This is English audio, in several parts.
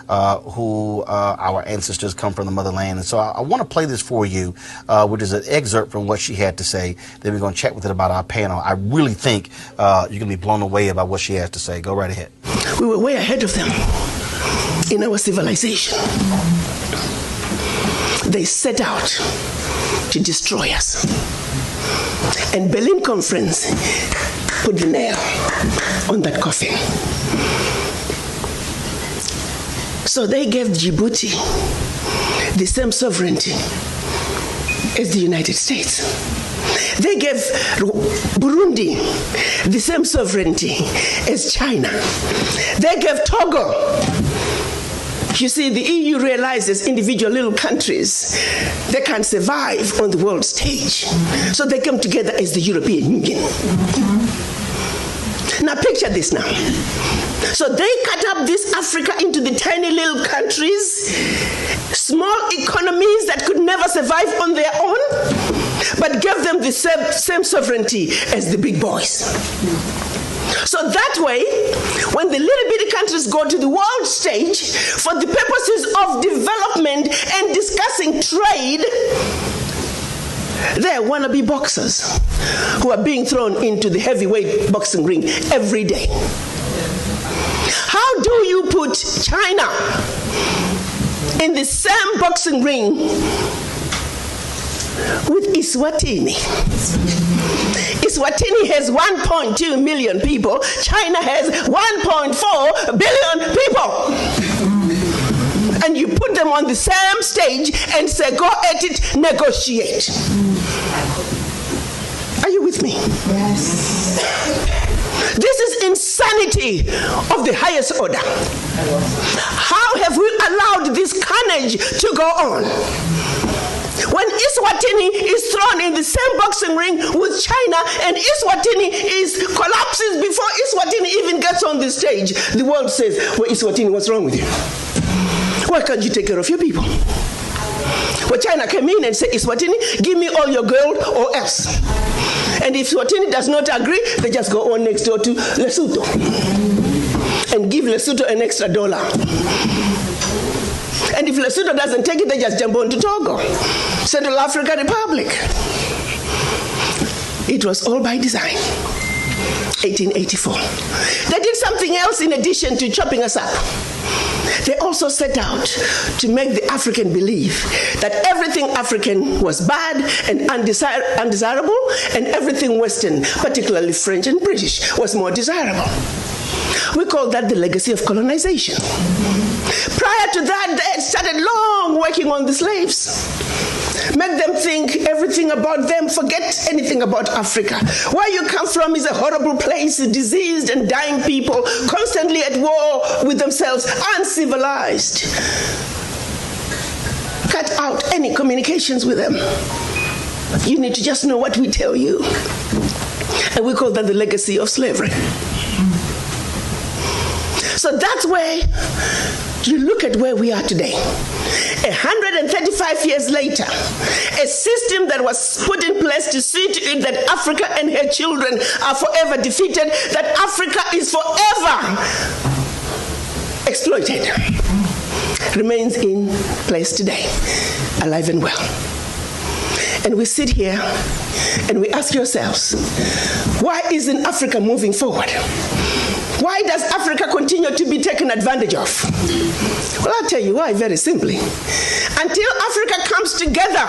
who our ancestors come from the motherland. And so I want to play this for you, which is an excerpt from what she had to say. Then we're going to chat with it about our panel. I really think you're going to be blown away about what she has to say. Go right ahead. We were way ahead of them in our civilization. They set out to destroy us. And Berlin Conference put the nail on that coffin. So they gave Djibouti the same sovereignty as the United States. They gave Burundi the same sovereignty as China. They gave Togo. You see, the EU realizes individual little countries, they can't survive on the world stage. So they come together as the European Union. Now picture this now. So they cut up this Africa into the tiny little countries, small economies that could never survive on their own, but gave them the same sovereignty as the big boys. So that way, when the little bitty countries go to the world stage for the purposes of development and discussing trade, they're wannabe boxers who are being thrown into the heavyweight boxing ring every day. How do you put China in the same boxing ring with Eswatini? Eswatini has 1.2 million people. China has 1.4 billion people. And you put them on the same stage and say, go at it, negotiate. Are you with me? Yes. This is insanity of the highest order. How have we allowed this carnage to go on? When Eswatini is thrown in the same boxing ring with China and Eswatini collapses before Eswatini even gets on the stage, the world says, well, Eswatini, what's wrong with you? Why can't you take care of your people? Well, China came in and said, Eswatini, give me all your gold or else. And if Eswatini does not agree, they just go on next door to Lesotho and give Lesotho an extra $1. And if Lesotho doesn't take it, they just jump on to Togo, Central African Republic. It was all by design. 1884. They did something else in addition to chopping us up. They also set out to make the African believe that everything African was bad and undesirable, and everything Western, particularly French and British, was more desirable. We call that the legacy of colonization. Prior to that, they had started long working on the slaves. Make them think everything about them, forget anything about Africa. Where you come from is a horrible place, diseased and dying people, constantly at war with themselves, uncivilized. Cut out any communications with them. You need to just know what we tell you. And we call that the legacy of slavery. So that's where you look at where we are today. 135 years later, a system that was put in place to see to it that Africa and her children are forever defeated, that Africa is forever exploited, remains in place today, alive and well. And we sit here and we ask ourselves, why isn't Africa moving forward? Why does Africa continue to be taken advantage of? Well, I'll tell you why, very simply. Until Africa comes together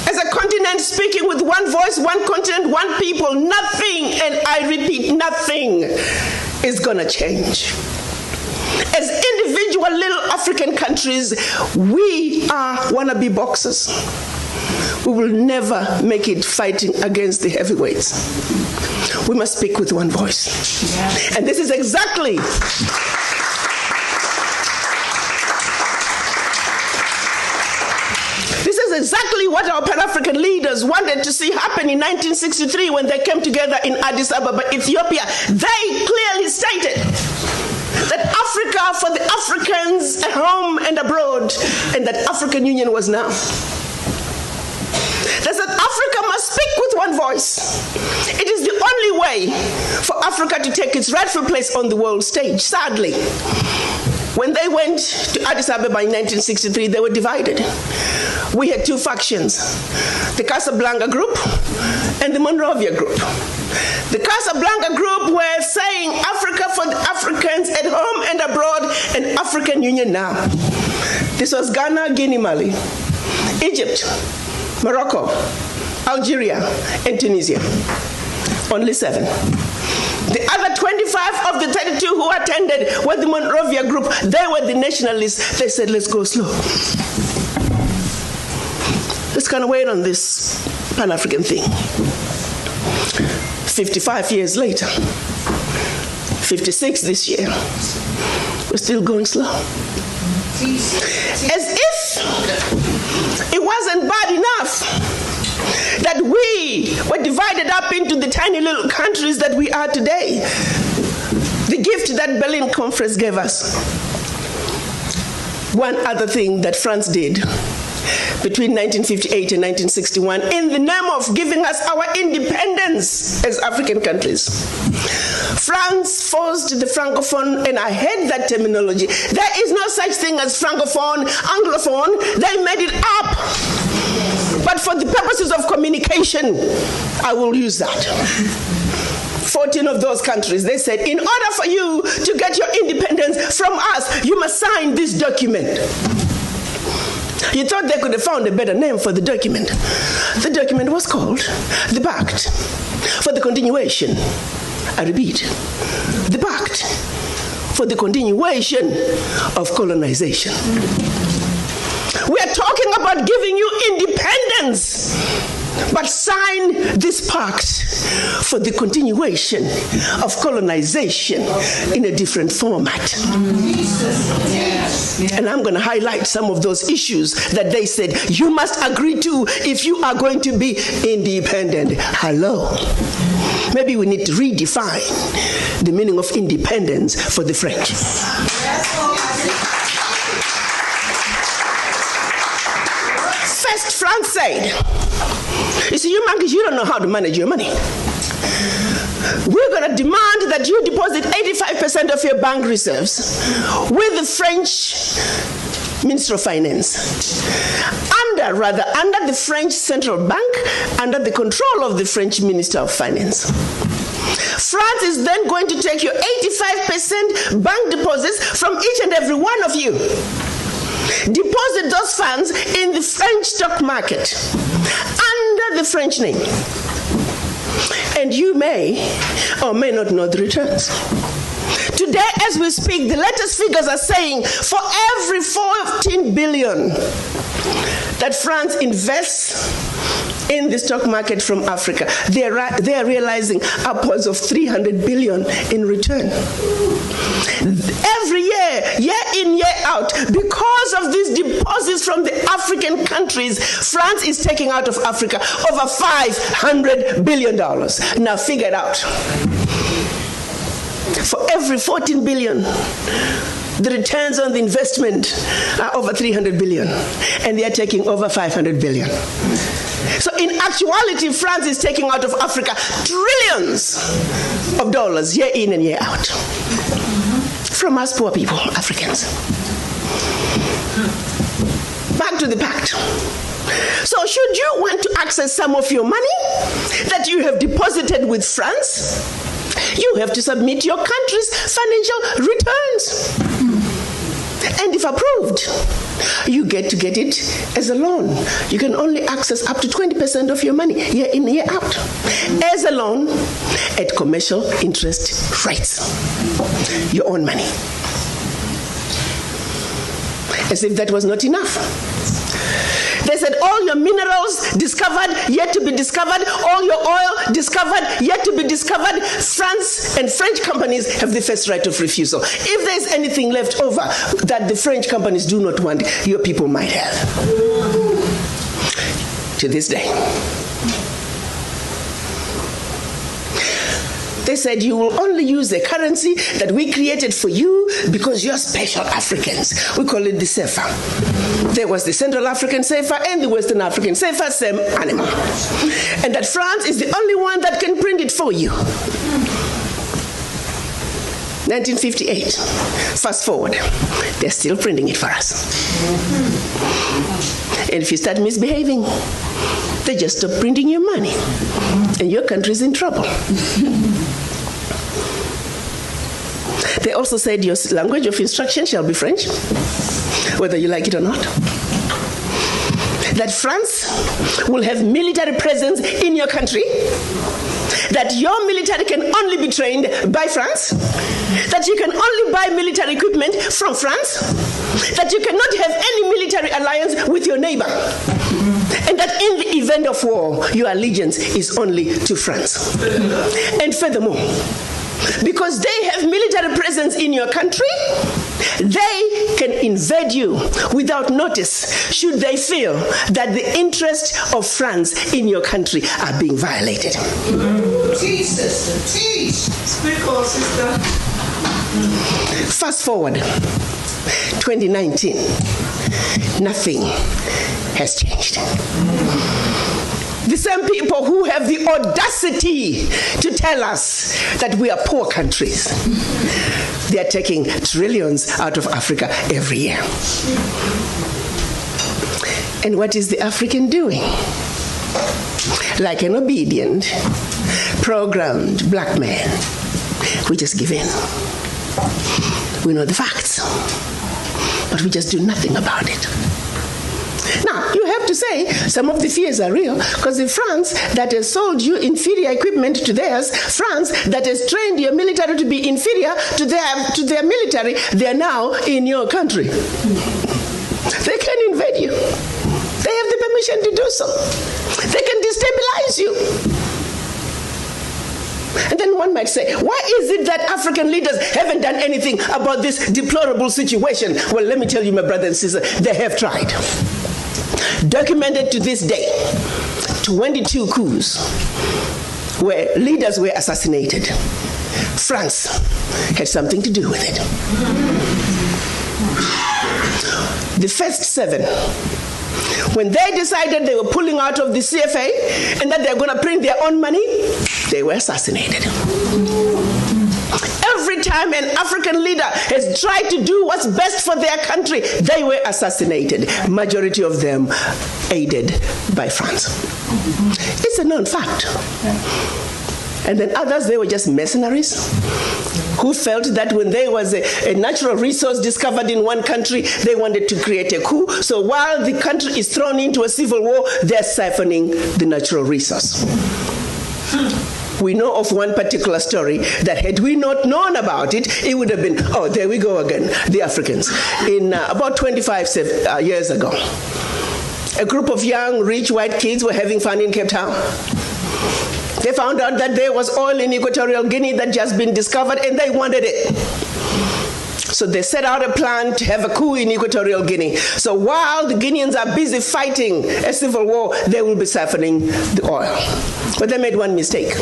as a continent speaking with one voice, one continent, one people, nothing, and I repeat, nothing is gonna change. As individual little African countries, we are wannabe boxers. We will never make it fighting against the heavyweights. We must speak with one voice. Yes. And this is exactly what our Pan-African leaders wanted to see happen in 1963 when they came together in Addis Ababa, Ethiopia. They clearly stated that Africa for the Africans at home and abroad, and that African Union was now. They said Africa must speak with one voice. It is the only way for Africa to take its rightful place on the world stage. Sadly, When they went to Addis Ababa in 1963, they were divided. We had two factions, the Casablanca group and the Monrovia group. The Casablanca group were saying Africa for the Africans at home and abroad, and African Union now. This was Ghana, Guinea, Mali, Egypt, Morocco, Algeria, and Tunisia. Only 7. The other 25 of the 32 who attended were the Monrovia group. They were the nationalists. They said, let's go slow. Let's kind of wait on this Pan-African thing. 55 years later, 56 this year, we're still going slow. As if it wasn't bad enough that we were divided up into the tiny little countries that we are today. The gift that Berlin Conference gave us. One other thing that France did between 1958 and 1961 in the name of giving us our independence as African countries. France forced the Francophone, and I hate that terminology. There is no such thing as Francophone, Anglophone. They made it up. But for the purposes of communication, I will use that. 14 of those countries, they said, in order for you to get your independence from us, you must sign this document. You thought they could have found a better name for the document. The document was called the Pact for the Continuation. I repeat, the Pact for the Continuation of Colonization. We are talking about giving you independence, but sign this pact for the continuation of colonization in a different format. And I'm going to highlight some of those issues that they said you must agree to if you are going to be independent. Hello. Maybe we need to redefine the meaning of independence for the French. First, France said, you see, you monkeys, you don't know how to manage your money. We're going to demand that you deposit 85% of your bank reserves with the French Minister of Finance. Under the French Central Bank, under the control of the French Minister of Finance. France is then going to take your 85% bank deposits from each and every one of you. Deposit those funds in the French stock market under the French name. And you may or may not know the returns. Today, as we speak, the latest figures are saying for every 14 billion that France invests in the stock market from Africa, they are realizing upwards of 300 billion in return. Every year in, year out, because of these deposits from the African countries, France is taking out of Africa over $500 billion. Now figure it out. For every 14 billion, the returns on the investment are over 300 billion, and they are taking over 500 billion. So in actuality, France is taking out of Africa trillions of dollars year in and year out from us poor people, Africans. Back to the pact. So should you want to access some of your money that you have deposited with France, you have to submit your country's financial returns. And if approved, you get to get it as a loan. You can only access up to 20% of your money year in, year out as a loan at commercial interest rates. Your own money. As if that was not enough. They said all your minerals discovered, yet to be discovered, all your oil discovered, yet to be discovered. France and French companies have the first right of refusal. If there's anything left over that the French companies do not want, your people might have. To this day. They said you will only use the currency that we created for you because you're special Africans. We call it the CFA. There was the Central African CFA and the Western African CFA, same animal. And that France is the only one that can print it for you. 1958. Fast forward, they're still printing it for us. And if you start misbehaving, they just stop printing your money, and your country's in trouble. They also said your language of instruction shall be French, whether you like it or not. That France will have military presence in your country, that your military can only be trained by France, that you can only buy military equipment from France, that you cannot have any military alliance with your neighbor, and that in the event of war, your allegiance is only to France. And furthermore, because they have military presence in your country, they can invade you without notice should they feel that the interests of France in your country are being violated. Teach, sister, teach. Speak on, sister. Fast forward, 2019, nothing has changed. The same people who have the audacity to tell us that we are poor countries, they are taking trillions out of Africa every year. And what is the African doing? Like an obedient, programmed black man, we just give in. We know the facts, but we just do nothing about it. Now, you have to say some of the fears are real, because if France that has sold you inferior equipment to theirs, France that has trained your military to be inferior to their military, they are now in your country. They can invade you. They have the permission to do so. They can destabilize you. And then one might say, why is it that African leaders haven't done anything about this deplorable situation? Well, let me tell you, my brother and sister, they have tried. Documented to this day, 22 coups where leaders were assassinated. France had something to do with it. The first 7, when they decided they were pulling out of the CFA and that they're going to print their own money, they were assassinated. Every time an African leader has tried to do what's best for their country, they were assassinated. Majority of them aided by France. It's a known fact. And then others, they were just mercenaries who felt that when there was a natural resource discovered in one country, they wanted to create a coup. So while the country is thrown into a civil war, they're siphoning the natural resource. We know of one particular story that had we not known about it, it would have been, oh, there we go again, the Africans. In about 25 years ago, a group of young, rich white kids were having fun in Cape Town. They found out that there was oil in Equatorial Guinea that had just been discovered, and they wanted it. So they set out a plan to have a coup in Equatorial Guinea. So while the Guineans are busy fighting a civil war, they will be siphoning the oil. But they made one mistake.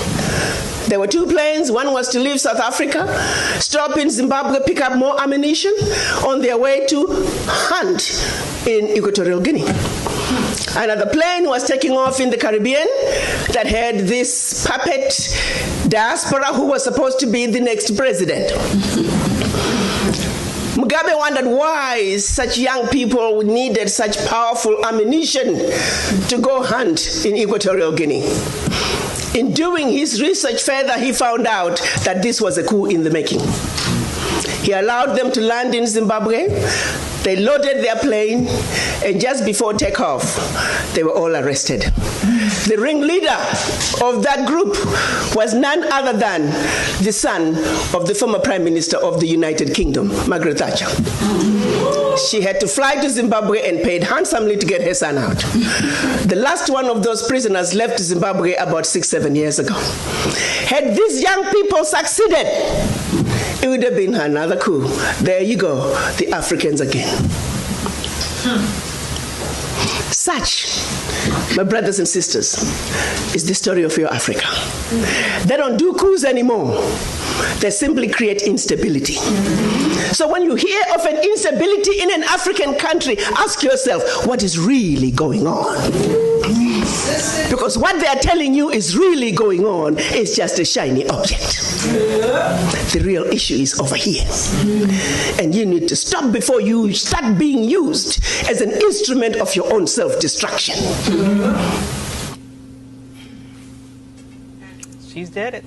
There were 2 planes. One was to leave South Africa, stop in Zimbabwe, pick up more ammunition on their way to hunt in Equatorial Guinea. Another plane was taking off in the Caribbean that had this puppet diaspora who was supposed to be the next president. Mugabe wondered why such young people needed such powerful ammunition to go hunt in Equatorial Guinea. In doing his research further, he found out that this was a coup in the making. He allowed them to land in Zimbabwe. They loaded their plane, and just before takeoff, they were all arrested. The ringleader of that group was none other than the son of the former Prime Minister of the United Kingdom, Margaret Thatcher. She had to fly to Zimbabwe and paid handsomely to get her son out. The last one of those prisoners left Zimbabwe about 6-7 years ago. Had these young people succeeded, it would have been another coup. There you go, the Africans again. Such, my brothers and sisters, is the story of your Africa. They don't do coups anymore. They simply create instability. So when you hear of an instability in an African country, ask yourself, what is really going on? Because what they are telling you is really going on is just a shiny object. The real issue is over here. And you need to stop before you start being used as an instrument of your own self-destruction. She's did it.